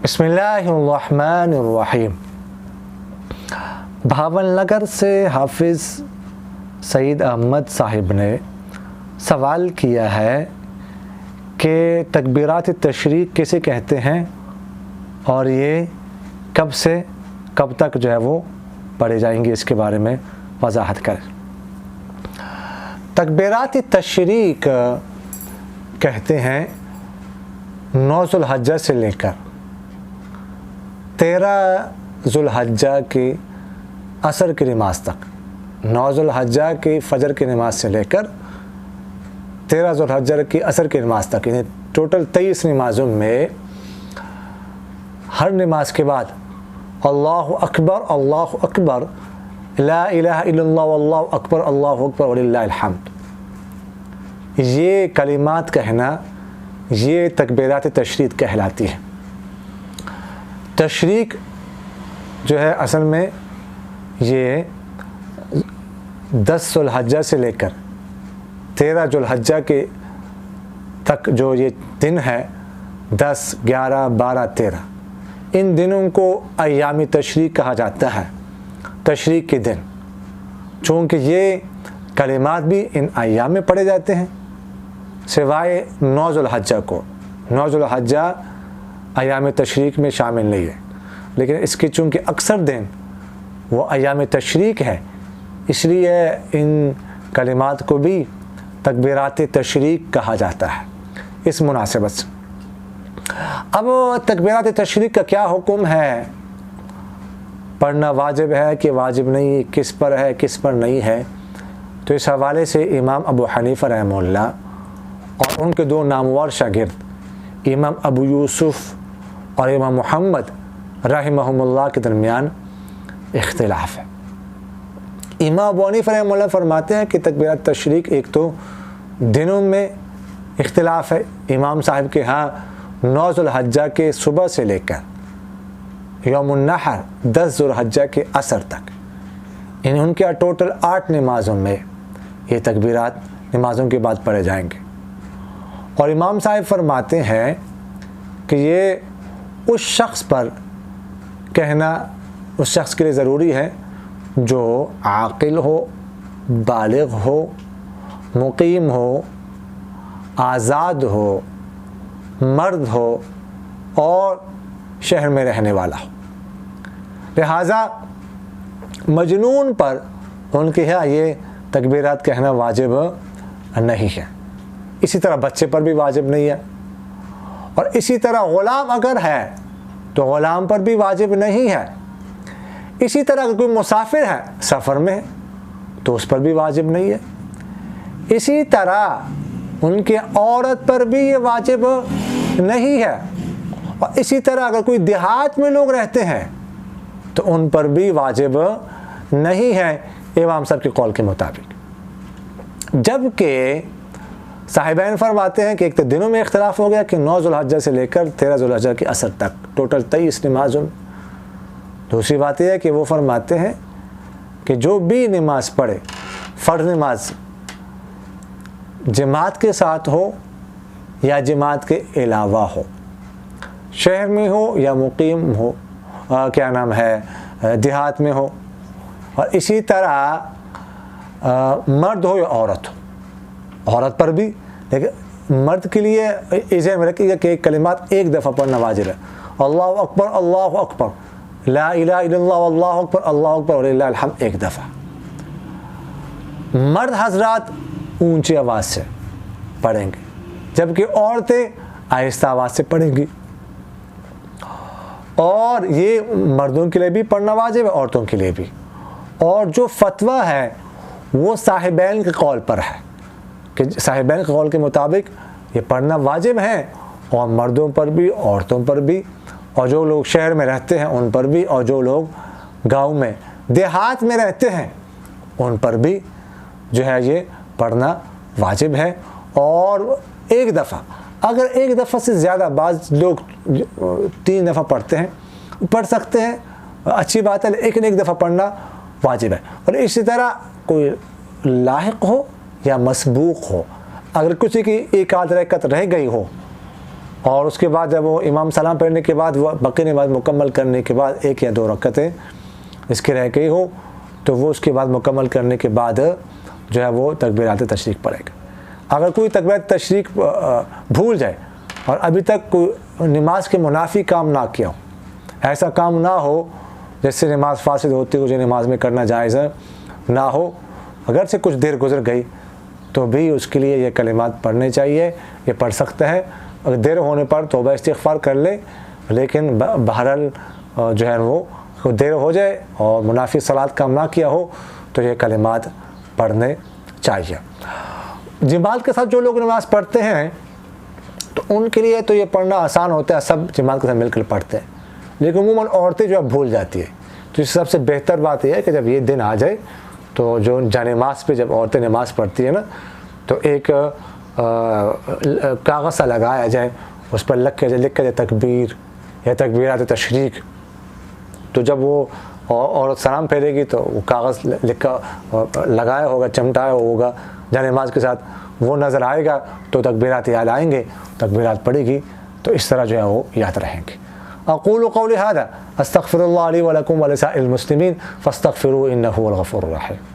بسم اللہ الرحمن الرحیم۔ بھاون نگر سے حافظ سعید احمد صاحب نے سوال کیا ہے کہ تکبیرات تشریق کسے کہتے ہیں اور یہ کب سے کب تک جو ہے وہ پڑھے جائیں گے، اس کے بارے میں وضاحت کریں۔ تکبیرات تشریق کہتے ہیں 9 ذو الحجہ سے لے کر 13 ذو الحجہ کی عصر کی نماز تک، 9 ذو الحجہ کی فجر کی نماز سے لے کر 13 ذو الحجہ کی عصر کی نماز تک، یعنی ٹوٹل 23 نمازوں میں ہر نماز کے بعد اللہ اکبر لا الہ الا اللہ واللہ اکبر وللہ الحمد، یہ کلمات کہنا، یہ تکبیرات تشریق کہلاتی ہے۔ تشریق جو ہے اصل میں یہ 10 ذو الحجہ سے لے کر 13 ذو الحجہ کے تک جو یہ دن ہے، 10 11 12 13، ان دنوں کو ایام تشریق کہا جاتا ہے، تشریق کے دن، چونکہ یہ کلمات بھی ان ایام میں پڑھے جاتے ہیں سوائے 9 ذو الحجہ کو۔ 9 ذو الحجہ ایام تشریق میں شامل نہیں ہے، لیکن اس کے چونکہ اکثر دن وہ ایام تشریق ہے، اس لیے ان کلمات کو بھی تکبیرات تشریق کہا جاتا ہے اس مناسبت سے۔ اب تکبیرات تشریق کا کیا حکم ہے، پڑھنا واجب ہے کہ واجب نہیں، کس پر ہے کس پر نہیں ہے، تو اس حوالے سے امام ابو حنیفہ رحمہ اللہ اور ان کے 2 نامور شاگرد امام ابو یوسف اور امام محمد رحمہم اللہ کے درمیان اختلاف ہے۔ امام ابو حنیفہ رحمہ اللہ فرماتے ہیں کہ تکبیرات تشریق ایک تو دنوں میں اختلاف ہے، امام صاحب کے ہاں 9 ذو الحجہ کے صبح سے لے کر یوم النحر 10 ذو الحجہ کے عصر تک، یعنی ان کے ٹوٹل 8 نمازوں میں یہ تکبیرات نمازوں کے بعد پڑھے جائیں گے۔ اور امام صاحب فرماتے ہیں کہ یہ اس شخص پر کہنا، اس شخص کے لیے ضروری ہے جو عاقل ہو، بالغ ہو، مقیم ہو، آزاد ہو، مرد ہو اور شہر میں رہنے والا ہو۔ لہٰذا مجنون پر ان کے یہاں یہ تکبیرات کہنا واجب نہیں ہے، اسی طرح بچے پر بھی واجب نہیں ہے، اور اسی طرح غلام اگر ہے تو غلام پر بھی واجب نہیں ہے، اسی طرح اگر کوئی مسافر ہے سفر میں تو اس پر بھی واجب نہیں ہے، اسی طرح ان کے عورت پر بھی یہ واجب نہیں ہے، اور اسی طرح اگر کوئی دیہات میں لوگ رہتے ہیں تو ان پر بھی واجب نہیں ہے امام صاحب کے قول کے مطابق۔ جبکہ صاحبین فرماتے ہیں کہ ایک تو دنوں میں اختلاف ہو گیا کہ 9 ذو الحجہ سے لے کر 13 ذو الحجہ کے عصر تک ٹوٹل 23 نمازوں۔ دوسری بات یہ ہے کہ وہ فرماتے ہیں کہ جو بھی نماز پڑھے، فرض نماز جماعت کے ساتھ ہو یا جماعت کے علاوہ ہو، شہر میں ہو یا مقیم ہو، دیہات میں ہو، اور اسی طرح مرد ہو یا عورت ہو، عورت پر بھی، لیکن مرد کے لیے ذہن میں رکھیے گا کہ کلمات ایک دفعہ پڑھنا واجب ہے، اللہ اکبر لا الہ الا اللہ واللہ اکبر وللہ الحمد ایک دفعہ۔ مرد حضرات اونچی آواز سے پڑھیں گے، جبکہ عورتیں آہستہ آواز سے پڑھیں گی، اور یہ مردوں کے لیے بھی پڑھنا واجب ہے، عورتوں کے لیے بھی۔ اور جو فتویٰ ہے وہ صاحبین کے قول پر ہے کہ صاحبین کے قول کے مطابق یہ پڑھنا واجب ہے، اور مردوں پر بھی، عورتوں پر بھی، اور جو لوگ شہر میں رہتے ہیں ان پر بھی، اور جو لوگ گاؤں میں دیہات میں رہتے ہیں ان پر بھی جو ہے یہ پڑھنا واجب ہے۔ اور ایک دفعہ، اگر ایک دفعہ سے زیادہ، بعض لوگ 3 دفعہ پڑھتے ہیں، پڑھ سکتے ہیں، اچھی بات ہے، لیکن ایک دفعہ پڑھنا واجب ہے۔ اور اسی طرح کوئی لاحق ہو یا مسبوق ہو، اگر کسی کی ایک آدھ رکعت رہ گئی ہو اور اس کے بعد جب وہ امام سلام پڑھنے کے بعد وہ بقیہ نماز مکمل کرنے کے بعد 1 یا 2 رکعتیں اس کے رہ گئی ہو تو وہ اس کے بعد مکمل کرنے کے بعد جو ہے وہ تکبیرات تشریق پڑھے گا۔ اگر کوئی تکبیرات تشریق بھول جائے اور ابھی تک کوئی نماز کے منافی کام نہ کیا ہو، ایسا کام نہ ہو جس سے نماز فاسد ہوتی ہو، جو نماز میں کرنا جائز نہ ہو، اگر سے کچھ دیر گزر گئی تو بھی اس کے لیے یہ کلمات پڑھنے چاہیے، یہ پڑھ سکتا ہے۔ اگر دیر ہونے پر توبہ استغفار کر لے، لیکن بہرحال جو ہے وہ دیر ہو جائے اور منافی صلات کام نہ کیا ہو تو یہ کلمات پڑھنے چاہیے۔ جماعت کے ساتھ جو لوگ نماز پڑھتے ہیں تو ان کے لیے تو یہ پڑھنا آسان ہوتا ہے، سب جماعت کے ساتھ مل کر پڑھتے ہیں، لیکن عموماً عورتیں جو ہے بھول جاتی ہے۔ تو اس سب سے بہتر بات یہ ہے کہ جب یہ دن آ جائے تو جو نماز پہ جب عورتیں نماز پڑھتی ہیں نا تو ایک کاغذ سا لگایا جائے، اس پر لکھ کے تکبیر یا تکبیرات تشریق، تو جب وہ عورت سلام پھیرے گی تو وہ کاغذ لگایا ہوگا، چمٹایا ہوگا نماز کے ساتھ، وہ نظر آئے گا تو تکبیرات یاد آئیں گے، تکبیرات پڑے گی تو اس طرح جو ہے وہ یاد رہیں گے۔ اقول قولی ھذا استغفر اللہ لی ولکم ولسائر المسلمین فاستغفروہ انہ هو الغفور الرحیم۔